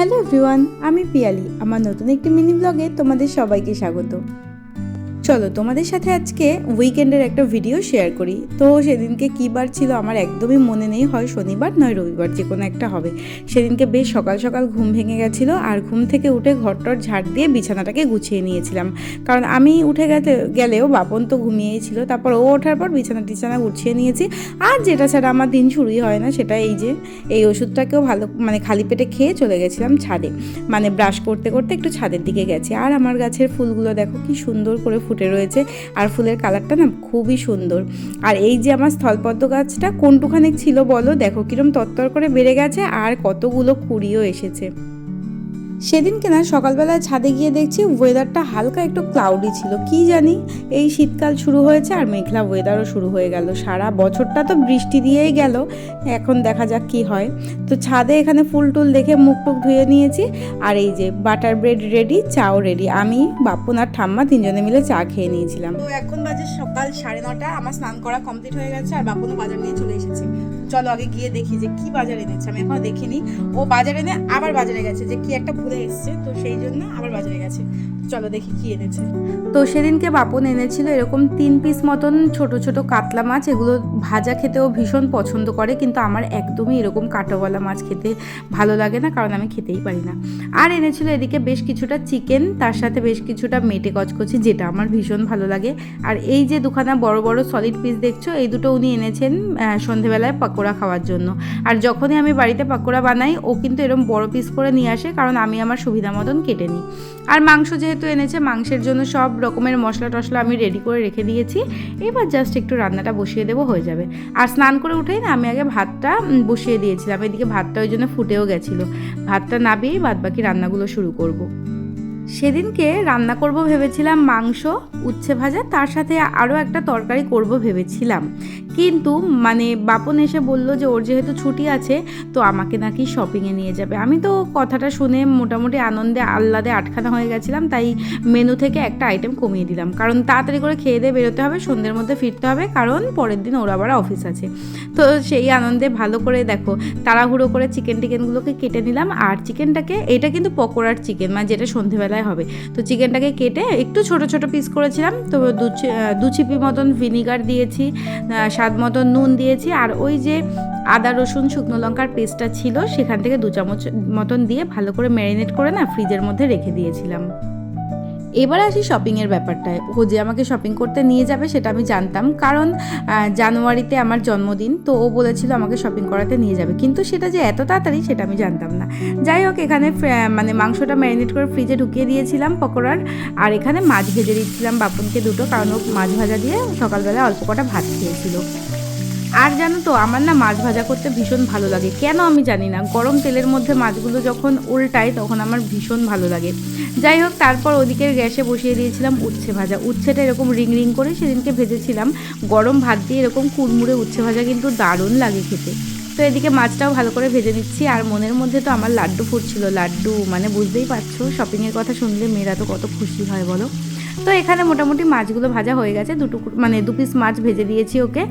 Hello everyone, আমি পিয়ালি। আমার নতুন একটি মিনি ব্লগে তোমাদের সবাইকে স্বাগত। চলো তোমাদের সাথে আজকে উইকেন্ডের একটা ভিডিও শেয়ার করি। তো সেদিনকে কী বার ছিল আমার একদমই মনে নেই, হয় শনিবার নয় রবিবার, যে কোনো একটা হবে। সেদিনকে বেশ সকাল সকাল ঘুম ভেঙে গেছিলো, আর ঘুম থেকে উঠে ঘরটর ঝাড় দিয়ে বিছানাটাকে গুছিয়ে নিয়েছিলাম। কারণ আমি উঠে গেলেও বাপন তো ঘুমিয়েই ছিল। তারপর ও ওঠার পর বিছানা গুছিয়ে নিয়েছি। আর যেটা ছাড়া আমার দিন শুরুই হয় না, সেটা এই ওষুধটাকেও ভালো খালি পেটে খেয়ে চলে গেছিলাম ছাদে। ব্রাশ করতে করতে একটু ছাদের দিকে গেছি। আর আমার গাছের ফুলগুলো দেখো কি সুন্দর করে ফুটে রয়েছে, আর ফুলের কালারটা না খুবই সুন্দর। আর এই যে আমার স্থলপদ্ম গাছটা কোনটুখানি ছিল বলো, দেখো কিরম তত্তর করে বেড়ে গেছে, আর কতগুলো কুড়িও এসেছে। সেদিনকে না সকালবেলায় ছাদে গিয়ে দেখছি ওয়েদারটা হালকা একটু ক্লাউডি ছিল। কি জানি এই শীতকাল শুরু হয়েছে আর মেঘলা ওয়েদারও শুরু হয়ে গেল। সারা বছরটা তো বৃষ্টি দিয়েই গেল, এখন দেখা যাক কি হয়। তো ছাদে এখানে ফুল টুল দেখে মুখ টুক ধুয়ে নিয়েছি। আর এই যে বাটার ব্রেড রেডি, চাও রেডি। আমি বাপুন আর ঠাম্মা তিনজনে মিলে চা খেয়ে নিয়েছিলাম। তো এখন বাজে সকাল 9:30। আমার স্নান করা কমপ্লিট হয়ে গেছে, আর বাপুনও বাজার নিয়ে চলে এসেছে। চলো আগে গিয়ে দেখি যে কি বাজার এনেছে। আমি এখনো দেখিনি। ও বাজার এনে আবার বাজারে গেছে, যে কি একটা ভুলে এসছে, তো সেই জন্য আবার বাজারে গেছে। চলো দেখি কি এনেছে। তো সেদিনকে বাপন এনেছিল এরকম 3 পিস মতন ছোট ছোট কাতলা মাছ। এগুলো ভাজা খেতেও ভীষণ পছন্দ করে, কিন্তু আমার একদমই এরকম কাঁটাওয়ালা মাছ খেতে ভালো লাগে না, কারণ আমি খেতেই পারি না। আর এনেছিল এদিকে বেশ কিছুটা চিকেন, তার সাথে বেশ কিছুটা মেটে কচকচি, যেটা আমার ভীষণ ভালো লাগে। আর এই যে দুখানা বড় বড় সলিড পিস দেখছো, এই দুটো উনি এনেছেন সন্ধেবেলায় পাকোড়া খাওয়ার জন্য। আর যখনই আমি বাড়িতে পাকোড়া বানাই, ও কিন্তু এরকম বড় পিস করে নিয়ে আসে, কারণ আমি আমার সুবিধা মতন কেটে নিই। আর মাংস যেহেতু এনেছে, মাংসের জন্য সব রকমের মশলা টশলা আমি রেডি করে রেখে দিয়েছি। এবার জাস্ট একটু রান্নাটা বসিয়ে দেবো, হয়ে যাবে। আর স্নান করে উঠেই না আমি আগে ভাতটা বসিয়ে দিয়েছিলাম। এদিকে ভাতটা ওই জন্য ফুটেও গেছিলো। ভাতটা নাবিয়েই বাদবাকি রান্নাগুলো শুরু করব। সেদিনকে রান্না করব ভেবেছিলাম মাংস, উচ্ছে ভাজা, তার সাথে আরও একটা তরকারি করব ভেবেছিলাম। কিন্তু বাপন এসে বলল যে ওর যেহেতু ছুটি আছে, তো আমাকে নাকি শপিংয়ে নিয়ে যাবে। আমি তো কথাটা শুনে মোটামুটি আনন্দে আহ্লাদে আটখানা হয়ে গেছিলাম। তাই মেনু থেকে একটা আইটেম কমিয়ে দিলাম, কারণ তাড়াতাড়ি করে খেয়ে দিয়ে বেরোতে হবে, সন্ধ্যের মধ্যে ফিরতে হবে, কারণ পরের দিন ওর আবার অফিস আছে। তো সেই আনন্দে ভালো করে দেখো তাড়াহুড়ো করে চিকেনগুলোকে কেটে নিলাম। আর চিকেনটাকে, এটা কিন্তু পকোড়ার চিকেন, যেটা সন্ধ্যেবেলায় হবে। তো চিকেনটাকে কেটে একটু ছোট ছোট পিস করেছিলাম। তো 2 চিপি মতন ভিনিগার দিয়েছি, স্বাদ মতন নুন দিয়েছি, আর ওই যে আদা রসুন শুকনো লঙ্কার পেস্টটা ছিল, সেখান থেকে 2 চামচ মতন দিয়ে ভালো করে ম্যারিনেট করে না ফ্রিজের মধ্যে রেখে দিয়েছিলাম। এবার আসি শপিংয়ের ব্যাপারটায়। ও যে আমাকে শপিং করতে নিয়ে যাবে সেটা আমি জানতাম, কারণ জানুয়ারিতে আমার জন্মদিন। তো ও বলেছিল আমাকে শপিং করাতে নিয়ে যাবে, কিন্তু সেটা যে এত তাড়াতাড়ি সেটা আমি জানতাম না। যাই হোক, এখানে মাংসটা ম্যারিনেট করে ফ্রিজে ঢুকিয়ে দিয়েছিলাম পকোড়ার। আর এখানে মাছ ভেজে দিচ্ছিলাম বাপনকে দুটো, কারণ ও মাছ ভাজা দিয়ে সকালবেলা অল্প কটা ভাত খেয়েছিল। আর জানো তো, আমার না মাছ ভাজা করতে ভীষণ ভালো লাগে, কেন আমি জানি না। গরম তেলের মধ্যে মাছগুলো যখন উল্টাই, তখন আমার ভীষণ ভালো লাগে। যাই হোক, তারপর ওদিকের গ্যাসে বসিয়ে দিয়েছিলাম উচ্ছে ভাজা। উচ্ছেটা এরকম রিং রিং করে সেদিনকে ভেজেছিলাম। গরম ভাত দিয়ে এরকম কুড়মুড়ে উচ্ছে ভাজা কিন্তু দারুণ লাগে খেতে। তো এদিকে মাছটাও ভালো করে ভেজে নিচ্ছি। আর মনের মধ্যে তো আমার লাড্ডু ফুটছিল। লাড্ডু বুঝতেই পারছো, শপিংয়ের কথা শুনলে মেয়েরা তো কত খুশি হয় বলো। তো এখানে মোটামুটি মাছগুলো ভাজা হয়ে গেছে। 2 পিস মাছ ভেজে দিয়েছি ওকে।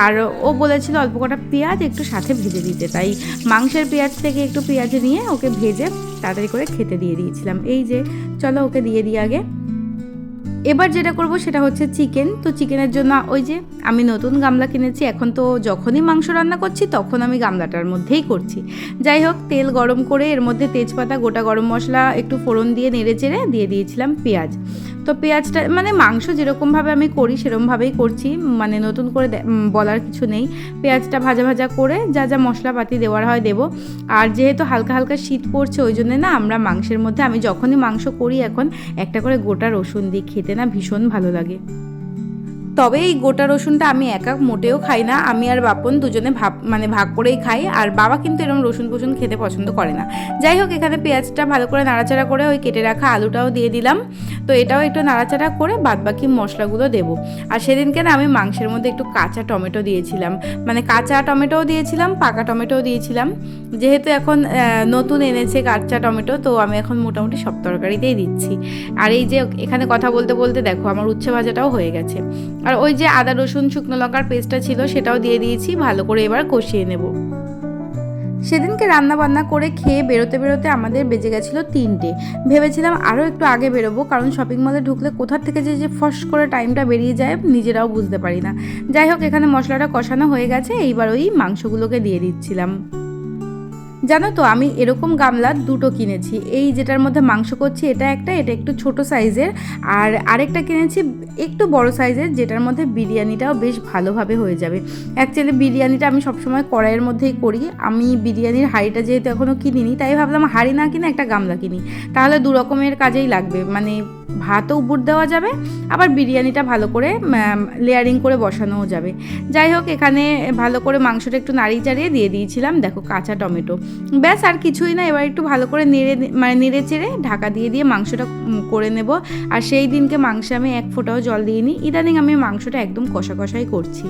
আর ও বলেছিল অল্প কটা পেঁয়াজ একটু সাথে ভেজে দিতে, তাই মাংসের পেঁয়াজ থেকে একটু পেঁয়াজ নিয়ে ওকে ভেজে তাড়াতাড়ি করে খেতে দিয়ে দিয়েছিলাম। এই যে চলো ওকে দিয়ে দিই আগে। এবার যেটা করব সেটা হচ্ছে চিকেন। তো চিকেনের জন্য ওই যে আমি নতুন গামলা কিনেছি। এখন তো যখনই মাংস রান্না করছি তখন আমি গামলাটার মধ্যেই করছি। যাই হোক, তেল গরম করে এর মধ্যে তেজপাতা, গোটা গরম মশলা একটু ফোড়ন দিয়ে নেড়ে চেড়ে দিয়ে দিয়েছিলাম পেঁয়াজ। তো পেঁয়াজটা মাংস যেরকমভাবে আমি করি সেরকমভাবেই করছি, নতুন করে বলার কিছু নেই। পেঁয়াজটা ভাজা ভাজা করে যা যা মশলাপাতি দেওয়ার হয় দেবো। আর যেহেতু হালকা হালকা শীত পড়ছে, ওই জন্যে না আমরা মাংসের মধ্যে, আমি যখনই মাংস করি এখন একটা করে গোটা রসুন দিই, খেতে না ভীষণ ভালো লাগে। তবে এই গোটা রসুনটা আমি একা মোটেও খাই না, আমি আর বাপন দুজনে ভাগ করেই খাই। আর বাবা কিন্তু এরকম রসুন ফসুন খেতে পছন্দ করে না। যাই হোক, এখানে পেঁয়াজটা ভালো করে নাড়াচাড়া করে ওই কেটে রাখা আলুটাও দিয়ে দিলাম। তো এটাও একটু নাড়াচাড়া করে বাদবাকি মশলাগুলো দেবো। আর সেদিনকে না আমি মাংসের মধ্যে একটু কাঁচা টমেটো দিয়েছিলাম, কাঁচা টমেটোও দিয়েছিলাম, পাকা টমেটোও দিয়েছিলাম। যেহেতু এখন নতুন এনেছে কাঁচা টমেটো, তো আমি এখন মোটামুটি সব তরকারিতেই দিচ্ছি। আর এই যে এখানে কথা বলতে বলতে দেখো আমার উচ্ছে ভাজাটাও হয়ে গেছে। আর ওই যে আদা রসুন শুকনো লঙ্কার পেস্টটা ছিল সেটাও দিয়ে দিয়েছি, ভালো করে এবার কষিয়ে নেব। সেদিনকে রান্না বান্না করে খেয়ে বেরোতে বেরোতে আমাদের বেজে গেছিলো 3টে। ভেবেছিলাম আরও একটু আগে বেরোবো, কারণ শপিং মলে ঢুকলে কোথা থেকে যে ফস করে টাইমটা বেরিয়ে যায় নিজেরাও বুঝতে পারি না। যাই হোক, এখানে মশলাটা কষানো হয়ে গেছে, এইবার ওই মাংসগুলোকে দিয়ে দিচ্ছিলাম। জানো তো, আমি এরকম গামলা 2টো কিনেছি। এই যেটার মধ্যে মাংস করছি এটা একটু ছোট সাইজের, আর আরেকটা কিনেছি একটু বড় সাইজের, যেটার মধ্যে বিরিয়ানিটাও বেশ ভালোভাবে হয়ে যাবে। অ্যাকচুয়ালি বিরিয়ানিটা আমি সবসময় কড়াইয়ের মধ্যেই করি। আমি বিরিয়ানির হাঁড়িটা যেহেতু এখনও কিনিনি, তাই ভাবলাম হাঁড়ি না কিনে একটা গামলা কিনি, তাহলে 2 রকমের কাজেই লাগবে। মানে ভাতও উপর দেওয়া যাবে, আবার বিরিয়ানিটা ভালো করে লেয়ারিং করে বসানোও যাবে। যাই হোক, এখানে ভালো করে মাংসটা একটু নাড়িয়ে চাড়িয়ে দিয়ে দিয়েছিলাম দেখো কাঁচা টমেটো, ব্যাস আর কিছুই না। এবার একটু ভালো করে নেড়ে চেড়ে ঢাকা দিয়ে মাংসটা করে নেব। আর সেই দিনকে মাংসে আমি 1 ফোঁটাও জল দিইনি। ইদানিং আমি মাংসটা একদম কষা কষাই করছি।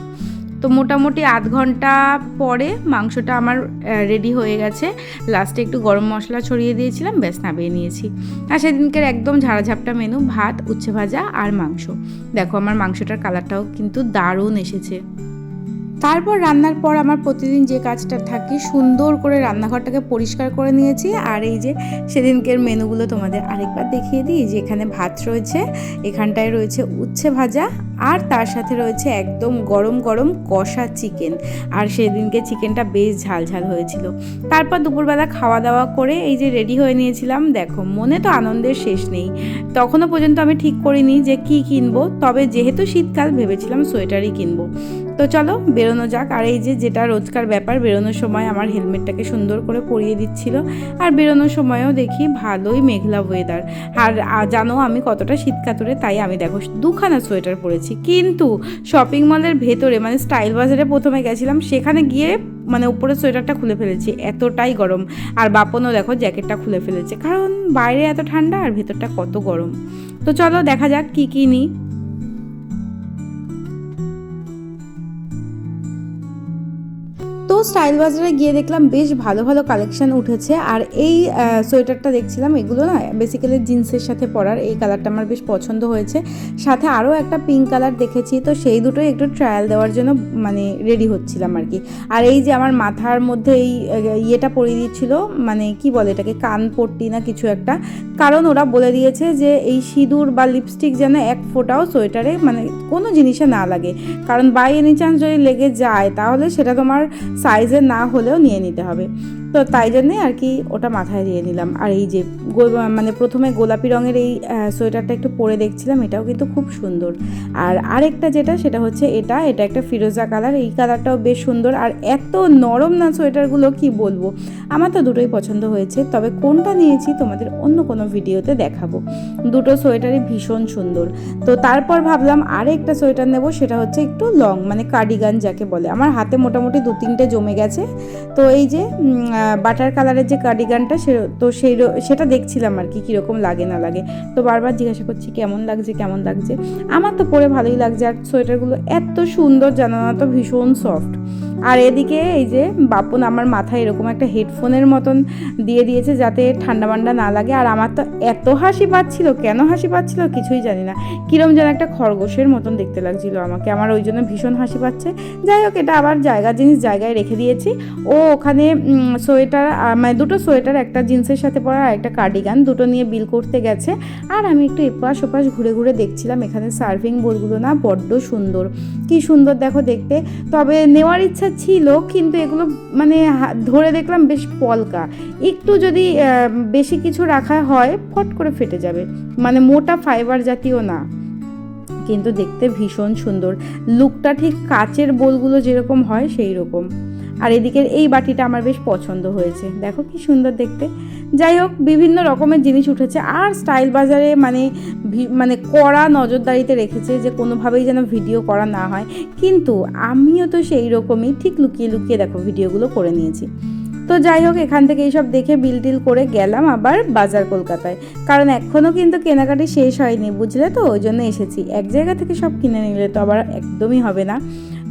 তো মোটামুটি আধ ঘন্টা পরে মাংসটা আমার রেডি হয়ে গেছে। লাস্টে একটু গরম মশলা ছড়িয়ে দিয়েছিলাম, ব্যাস নামিয়ে নিয়েছি। আর সেদিনকের একদম ঝাড়াঝাপটা মেনু, ভাত, উচ্ছে ভাজা আর মাংস। দেখো আমার মাংসটার কালারটাও কিন্তু দারুণ এসেছে। তারপর রান্নার পর আমার প্রতিদিন যে কাজটা থাকে, সুন্দর করে রান্নাঘরটাকে পরিষ্কার করে নিয়েছি। আর এই যে সেদিনকের মেনুগুলো তোমাদের আরেকবার দেখিয়ে দিই। যে এখানে ভাত রয়েছে, এখানটায় রয়েছে উচ্ছে ভাজা, আর তার সাথে রয়েছে একদম গরম গরম কষা চিকেন। আর সেদিনকে চিকেনটা বেশ ঝাল ঝাল হয়েছিল। তারপর দুপুরবেলা খাওয়া দাওয়া করে এই যে রেডি হয়ে নিয়েছিলাম। দেখো মনে তো আনন্দের শেষ নেই। তখনও পর্যন্ত আমি ঠিক করিনি যে কি কিনবো, তবে যেহেতু শীতকাল ভেবেছিলাম সোয়েটারই কিনবো। তো চলো বেরোনো যাক। আর এই যে যেটা রোজকার ব্যাপার, বেরোনোর সময় আমার হেলমেটটাকে সুন্দর করে পরিয়ে দিচ্ছিল। আর বেরোনোর সময়ও দেখি ভালোই মেঘলা ওয়েদার। আর জানো আমি কতটা শীত কাতুরে, তাই আমি দেখো 2খানা সোয়েটার পরেছি। কিন্তু শপিং মলের ভেতরে মানে স্টাইল বাজারে প্রথমে গেছিলাম, সেখানে গিয়ে মানে উপরে সোয়েটারটা খুলে ফেলেছি, এতটাই গরম। আর বাপনও দেখো জ্যাকেটটা খুলে ফেলেছে, কারণ বাইরে এত ঠান্ডা আর ভেতরটা কত গরম। তো চলো দেখা যাক কি নিই। তো স্টাইল বাজারে গিয়ে দেখলাম বেশ ভালো ভালো কালেকশন উঠেছে। আর এই সোয়েটারটা দেখছিলাম, এগুলো না বেসিক্যালি জিন্সের সাথে পরার। এই কালারটা আমার বেশ পছন্দ হয়েছে। সাথে আরও একটা পিঙ্ক কালার দেখেছি, তো সেই দুটোই একটু ট্রায়াল দেওয়ার জন্য মানে রেডি হচ্ছিলাম আর কি। আর এই যে আমার মাথার মধ্যে এই ইয়েটা পরিয়ে দিচ্ছিল, মানে কি বলে এটাকে, কান পট্টি না কিছু একটা। কারণ ওরা বলে দিয়েছে যে এই সিঁদুর বা লিপস্টিক যেন 1 ফোঁটাও সোয়েটারে মানে কোনো জিনিসে না লাগে, কারণ বাই এনি চান্স যদি লেগে যায় তাহলে সেটা তোমার সাইজের না হলেও নিয়ে নিতে হবে। তো তাই জন্যে আর কি ওটা মাথায় দিয়ে নিলাম। আর এই যে মানে প্রথমে গোলাপি রঙের এই সোয়েটারটা একটু পরে দেখছিলাম, এটাও কিন্তু খুব সুন্দর। আর আরেকটা যেটা, সেটা হচ্ছে এটা একটা ফিরোজা কালার। এই কালারটাও বেশ সুন্দর, আর এত নরম না সোয়েটারগুলো, কি বলবো। আমার তো দুটোই পছন্দ হয়েছে, তবে কোনটা নিয়েছি তোমাদের অন্য কোনো ভিডিওতে দেখাবো। দুটো সোয়েটারই ভীষণ সুন্দর। তো তারপর ভাবলাম আরেকটা সোয়েটার নেব, সেটা হচ্ছে একটু লং মানে কার্ডিগান যাকে বলে। আমার হাতে মোটামুটি 2-3টে জমে গেছে। তো এই যে বাটার কালারের যে কার্ডিগানটা, তো সেটা দেখছিলাম আর কি কীরকম লাগে না লাগে। তো বারবার জিজ্ঞাসা করছি কেমন লাগছে। আমার তো পরে ভালোই লাগছে। আর সোয়েটারগুলো এত সুন্দর, জানো না তো, ভীষণ সফট। আর এদিকে এই যে বাপন আমার মাথায় এরকম একটা হেডফোনের মতন দিয়ে দিয়েছে যাতে ঠান্ডা মান্ডা না লাগে। আর আমার তো এত হাসি পাচ্ছিল, কেন হাসি পাচ্ছিল কিছুই জানি না, কিরম যেন একটা খরগোশের মতন দেখতে লাগছিল আমাকে। আমার ওই জন্য ভীষণ হাসি পাচ্ছে। যাই হোক, এটা আবার জিনিস জায়গায় রেখে দিয়েছি। ও ওখানে সোয়েটার মানে 2টো সোয়েটার, একটা জিন্সের সাথে পরা আর একটা কার্ডিগান, দুটো নিয়ে বিল করতে গেছে। আর আমি একটু এপাশ ওপাশ ঘুরে ঘুরে দেখছিলাম। এখানে সার্ভিং বোলগুলো না বড্ড সুন্দর, কি সুন্দর দেখো দেখতে। তবে নেওয়ার ইচ্ছা ছিল, কিন্তু এগুলো মানে ধরে দেখলাম বেশ পলকা, একটু যদি বেশি কিছু রাখা হয় ফট করে ফেটে যাবে। মানে মোটা ফাইবার জাতীয় না, কিন্তু দেখতে ভীষণ সুন্দর। লুকটা ঠিক কাচের বোলগুলো যেরকম হয় সেই রকম। আর এদিকের এই বাটিটা আমার বেশ পছন্দ হয়েছে, দেখো কি সুন্দর দেখতে। যাই হোক, বিভিন্ন রকমের জিনিস উঠেছে। আর স্টাইল বাজারে মানে কড়া নজরদারিতে রেখেছে যে কোনোভাবেই যেন ভিডিও করা না হয়। কিন্তু আমিও তো সেই রকমই ঠিক লুকিয়ে লুকিয়ে দেখো ভিডিওগুলো করে নিয়েছি। তো যাই হোক, এখান থেকে এইসব দেখে বিল টিল করে গেলাম আবার বাজার কলকাতায়, কারণ এখনও কিন্তু কেনাকাটি শেষ হয়নি, বুঝলে তো, ওই জন্য এসেছি। এক জায়গা থেকে সব কিনে নিলে তো আবার একদমই হবে না।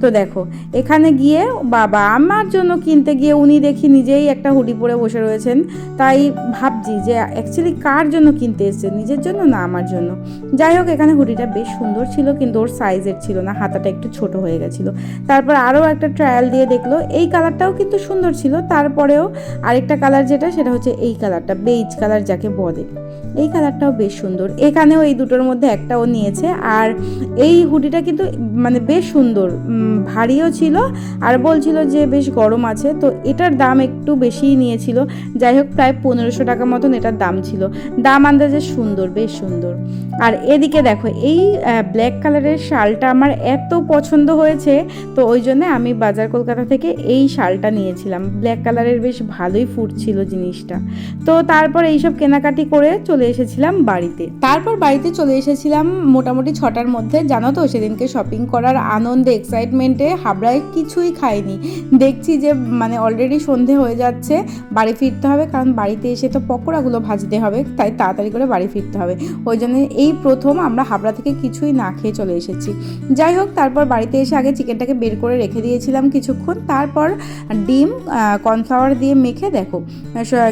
তো দেখো এখানে গিয়ে বাবা আমার জন্য কিনতে গিয়ে উনি দেখি নিজেই একটা হুডি পরে বসে রয়েছেন। তাই ভাবছি যে অ্যাকচুয়ালি কার জন্য কিনতে এসছে, নিজের জন্য না আমার জন্য। যাই হোক এখানে হুডিটা বেশ সুন্দর ছিল কিন্তু ওর সাইজের ছিল না, হাতাটা একটু ছোট হয়ে গেছিলো। তারপর আরও একটা ট্রায়াল দিয়ে দেখলো, এই কালারটাও কিন্তু সুন্দর ছিল। তারপরেও আরেকটা কালার যেটা, সেটা হচ্ছে এই কালারটা, বেজ কালার যাকে বলে, এই কালারটাও বেশ সুন্দর। এখানেও এই দুটোর মধ্যে একটা ও নিয়েছে। আর এই হুডিটা কিন্তু মানে বেশ সুন্দর, ভারীও ছিল আর বলছিল যে বেশ গরম আছে। তো এটার দাম একটু বেশিই নিয়েছিল, যাই হোক প্রায় 1500 টাকা মতন এটার দাম ছিল। দাম আন্দাজে সুন্দর, বেশ সুন্দর। আর এদিকে দেখো এই ব্ল্যাক কালারের শালটা আমার এত পছন্দ হয়েছে, তো ওই জন্য আমি বাজার কলকাতা থেকে এই শালটা নিয়েছিলাম। ব্ল্যাক কালারের বেশ ভালোই ফুটছিল জিনিসটা। তো তারপর এইসব কেনাকাটি করে চলে এসেছিলাম বাড়িতে। তারপর বাড়িতে চলে এসেছিলাম মোটামুটি 6টার মধ্যে। জানো তো সেদিনকে শপিং করার আনন্দে, এক্সাইটমেন্টে হাবড়ায় কিছুই খাইনি। দেখছি যে মানে অলরেডি সন্ধে হয়ে যাচ্ছে, বাড়ি ফিরতে হবে, কারণ বাড়িতে এসে তো পকোড়াগুলো ভাজতে হবে, তাই তাড়াতাড়ি করে বাড়ি ফিরতে হবে। ওই জন্য এই প্রথম আমরা হাবড়া থেকে কিছুই না খেয়ে চলে এসেছি। যাই হোক তারপর বাড়িতে এসে আগে চিকেনটাকে বের করে রেখে দিয়েছিলাম কিছুক্ষণ। তারপর ডিম কর্নফ্লাওয়ার দিয়ে মেখে দেখো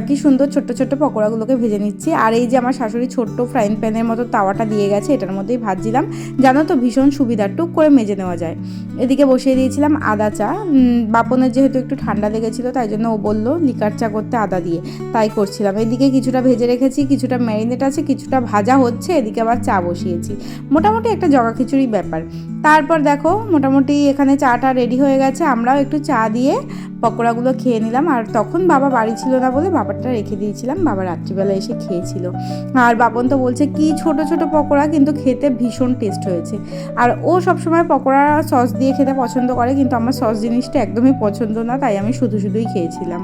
কি সুন্দর ছোট্ট ছোট্ট পকোড়াগুলোকে ভেজে নিচ্ছি। আর এই যে আমার শাশুড়ি ছোট্ট ফ্রাইং প্যানের মতো তাওয়াটা দিয়ে গেছে, এটার মধ্যেই ভাজছিলাম। জানো তো ভীষণ সুবিধা, টুক করে মেজে নেওয়া যায়। এদিকে বসিয়ে দিয়েছিলাম আদা চা। বাপনের যেহেতু একটু ঠান্ডা লেগেছিলো তাই জন্য ও বললো লিকার চা করতে আদা দিয়ে, তাই করছিলাম। এদিকে কিছুটা ভেজে রেখেছি, কিছুটা ম্যারিনেট আছে, কিছুটা ভাজা হচ্ছে, এদিকে আবার চা বসিয়েছি। মোটামুটি একটা জগা খিচুড়ি ব্যাপার। তারপর দেখো মোটামুটি এখানে চাটা রেডি হয়ে গেছে, আমরাও একটু চা দিয়ে পকোড়াগুলো খেয়ে নিলাম। আর তখন বাবা বাড়ি ছিল না বলে বাবারটা রেখে দিয়েছিলাম, বাবা রাত্রিবেলা এসে খেয়েছিল। আর বাপন তো বলছে কি ছোট ছোট পকোড়া, কিন্তু খেতে ভীষণ টেস্ট হয়েছে। আর ও সবসময় পকোড়া সস দিয়ে খেতে পছন্দ করে, কিন্তু আমার সস জিনিসটা একদমই পছন্দ না, তাই আমি শুধুই খেয়েছিলাম।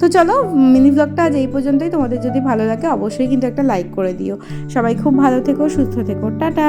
তো চলো মিনি ব্লগটা আজ এই পর্যন্তই। তোমাদের যদি ভালো লাগে অবশ্যই কিন্তু একটা লাইক করে দিও। সবাই খুব ভালো থেকো, সুস্থ থেকো, টাটা।